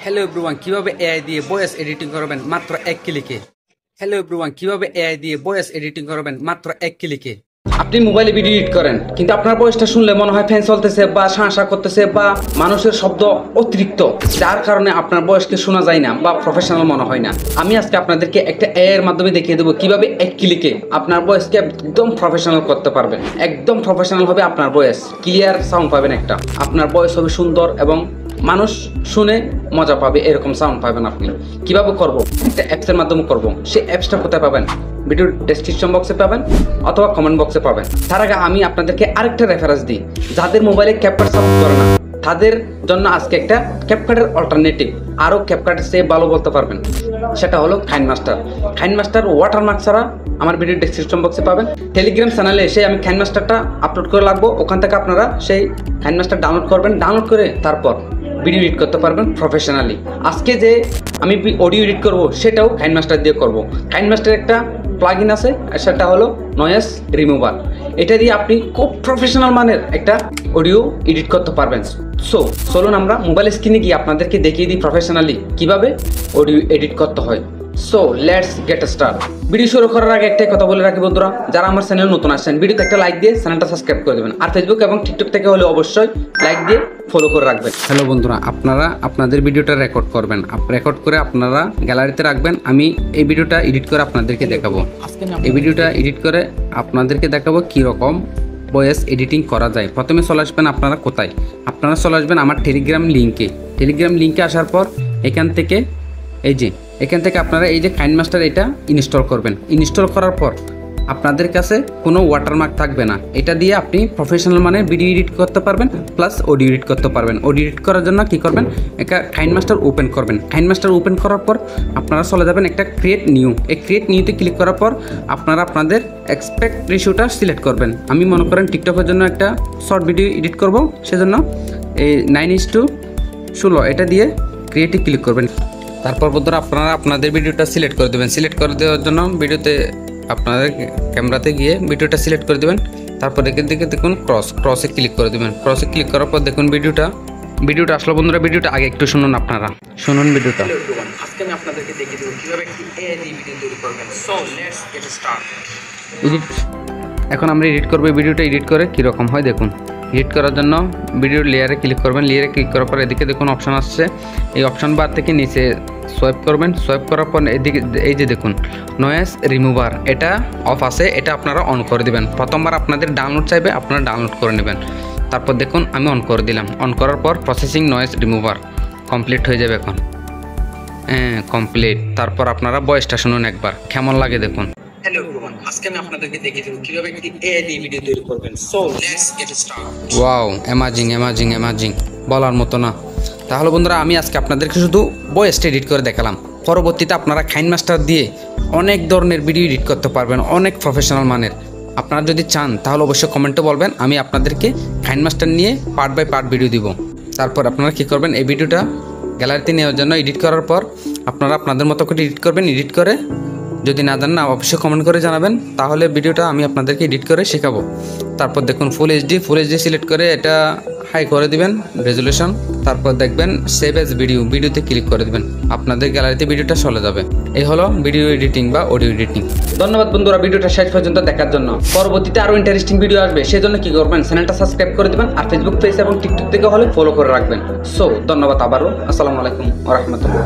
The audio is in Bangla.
হ্যালো এভরিওয়ান, কিভাবে এআই দিয়ে ভয়েস এডিটিং করবেন মাত্র এক ক্লিকে। হ্যালো এভরিওয়ান, কিভাবে এআই দিয়ে ভয়েস এডিটিং করবেন মাত্র এক ক্লিকে। আপনি মোবাইলে ভিডিও এডিট করেন, কিন্তু আপনার ভয়েসটা শুনলে মনে হয় ফ্যান চলতেছে বা শাঁসা করতেছে বা মানুষের শব্দ অতিরিক্ত, যার কারণে আপনার ভয়েসকে শোনা যায় না বা প্রফেশনাল মনে হয় না। আমি আজকে আপনাদেরকে একটা এআই এর মাধ্যমে দেখিয়ে দেবো কিভাবে এক ক্লিকে আপনার ভয়েসকে একদম প্রফেশনাল করতে পারবেন। একদম প্রফেশনাল হবে আপনার ভয়েস, ক্লিয়ার সাউন্ড পাবেন, একটা আপনার ভয়েস হবে সুন্দর এবং মানুষ শুনে মজা পাবে, এরকম সাউন্ড পাবেন। আপনি কিভাবে করব? একটা অ্যাপসের মাধ্যমে করব। সেই অ্যাপসটা কোথায় পাবেন? ভিডিওর ডেসক্রিপশন বক্সে পাবেন অথবা কমেন্ট বক্সে পাবেন। তার আগে আমি আপনাদেরকে আরেকটা রেফারেন্স দিই, যাদের মোবাইলে ক্যাপকাট সাপোর্ট করে না তাদের জন্য আজকে একটা ক্যাপকাটের অল্টারনেটিভ, আরও ক্যাপকাটের চেয়ে ভালো বলতে পারবেন, সেটা হলো কাইনমাস্টার। কাইনমাস্টার ওয়াটারমার্ক ছাড়া আমার ভিডিও ডেসক্রিপশন বক্সে পাবেন। টেলিগ্রাম চ্যানেলে এসে আমি কাইনমাস্টারটা আপলোড করে রাখবো, ওখান থেকে আপনারা সেই কাইনমাস্টার ডাউনলোড করবেন। ডাউনলোড করে তারপর ভিডিও এডিট করতে পারবেন প্রফেশনালি। আজকে যে আমি অডিও এডিট করব সেটাও কাইনমাস্টার দিয়ে করব। কাইনমাস্টার একটা প্লাগইন আছে, সেটা হলো নয়েজ রিমুভার। এটা দিয়ে আপনি খুব প্রফেশনাল মানের একটা অডিও এডিট করতে পারবেন। সো চলুন আমরা মোবাইল স্ক্রিনে গিয়ে আপনাদেরকে দেখিয়ে দিই প্রফেশনালি কিভাবে অডিও এডিট করতে হয়। So let's get start. Video শুরু করার আগে একটাই কথা বলে রাখি বন্ধুরা, যারা আমার চ্যানেল নতুন আসছেন ভিডিওতে একটা লাইক দিয়ে চ্যানেলটা সাবস্ক্রাইব করে দেবেন, আর ফেসবুক এবং টিকটক থেকে হলে অবশ্যই লাইক দিয়ে ফলো করে রাখবেন। হ্যালো বন্ধুরা, আপনারা আপনাদের ভিডিওটা রেকর্ড করবেন, রেকর্ড করে আপনারা গ্যালারিতে রাখবেন। আমি এই ভিডিওটা এডিট করে আপনাদেরকে দেখাবো। এই ভিডিওটা এডিট করে আপনাদেরকে দেখাবো কীরকম ভয়েস এডিটিং করা যায়। প্রথমে চলে আসবেন আপনারা কোথায়? আপনারা চলে আসবেন আমার টেলিগ্রাম লিঙ্কে। টেলিগ্রাম লিঙ্কে আসার পর এখান থেকে আপনারা এই যে কাইনমাস্টার এটা ইনস্টল করবেন। ইনস্টল করার পর আপনাদের কাছে কোনো ওয়াটারমার্ক থাকবে না। এটা দিয়ে আপনি প্রফেশনাল মানে ভিডিও এডিট করতে পারবেন, প্লাস অডিও এডিট করতে পারবেন। অডিও এডিট করার জন্য কী করবেন? একটা কাইনমাস্টার ওপেন করবেন। কাইনমাস্টার ওপেন করার পর আপনারা চলে যাবেন একটা ক্রিয়েট নিউ। এই ক্রিয়েট নিউতে ক্লিক করার পর আপনারা আপনাদের এক্সপেক্ট রেশিওটা সিলেক্ট করবেন। আমি মনে করেন টিকটকের জন্য একটা শর্ট ভিডিও এডিট করব, সেজন্য এই 9:16 এটা দিয়ে ক্রিয়েটে ক্লিক করবেন। তারপর বন্ধুরা আপনারা আপনাদের ভিডিওটা সিলেক্ট করে দেবেন। সিলেক্ট করে দেওয়ার জন্য ভিডিওতে আপনাদের ক্যামেরাতে গিয়ে ভিডিওটা সিলেক্ট করে দেবেন। তারপর এখান থেকে দেখুন ক্রসে ক্লিক করে দেবেন। ক্রসে ক্লিক করার পর দেখুন ভিডিওটা আসলো বন্ধুরা। ভিডিওটা আগে একটু শুনুন, আপনারা শুনুন ভিডিওটা। আজকে আমি আপনাদেরকে দেখিয়ে দেব কিভাবে একটি এআই দিয়ে ভিডিও তৈরি করবেন। So let's get start. এখন আমরা এডিট করব। ভিডিওটা এডিট করে কীরকম হয় দেখুন। এডিট করার জন্য ভিডিওর লেয়ারে ক্লিক করবেন। লেয়ারে ক্লিক করার পর এদিকে দেখুন অপশান আসছে। এই অপশান বার থেকে নিচে সোয়াইপ করবেন। সোয়াইপ করার পর এদিকে এই যে দেখুন নয়েজ রিমুভার, এটা অফ আছে, এটা আপনারা অন করে দেবেন। প্রথমবার আপনাদের ডাউনলোড চাইবে, আপনারা ডাউনলোড করে নেবেন। তারপর দেখুন আমি অন করে দিলাম। অন করার পর প্রসেসিং নয়েজ রিমুভার কমপ্লিট হয়ে যাবে। এখন কমপ্লিট। তারপর আপনারা ভয়েসটা শুনুন একবার, কেমন লাগে দেখুন। হ্যালো এভরিওয়ান, আজকে আমি আপনাদেরকে দেখিয়ে দেব কিভাবে একটি এআই দিয়ে ভিডিও তৈরি করবেন। So let's get start. Wow, amazing বলার মতো না। তাহলে বন্ধুরা আমি আজকে আপনাদেরকে শুধু ভয়েসটা এডিট করে দেখালাম। পরবর্তীতে আপনারা কাইনমাস্টার দিয়ে অনেক ধরনের ভিডিও এডিট করতে পারবেন, অনেক প্রফেশনাল মানের। আপনারা যদি চান তাহলে অবশ্যই কমেন্টে বলবেন, আমি আপনাদেরকে কাইনমাস্টার নিয়ে পার্ট বাই পার্ট ভিডিও দিব। তারপর আপনারা কী করবেন? এই ভিডিওটা গ্যালারিতে নেওয়ার জন্য এডিট করার পর আপনারা আপনাদের মতো করে এডিট করবেন। এডিট করে যদি না জানেন অবশ্যই কমেন্ট করে জানাবেন, তাহলে ভিডিওটা আমি আপনাদেরকে এডিট করে শেখাবো। তারপর দেখুন ফুল এইচডি সিলেক্ট করে এটা হাই করে দিবেন রেজুলেশন। তারপর দেখবেন সেভ এজ ভিডিওতে ক্লিক করে দিবেন, আপনাদের গ্যালারিতে ভিডিওটা চলে যাবে। এই হলো ভিডিও এডিটিং বা অডিও এডিটিং। ধন্যবাদ বন্ধুরা ভিডিওটা শেষ পর্যন্ত দেখার জন্য। পরবর্তীতে আরও ইন্টারেস্টিং ভিডিও আসবে, সেজন্য কি করবেন? চ্যানেলটা সাবস্ক্রাইব করে দিবেন, আর ফেসবুক পেজ এবং টিকটক থেকে হলে ফলো করে রাখবেন। সো ধন্যবাদ আবারও। আসসালামু আলাইকুম ওয়া রাহমাতুল্লাহ।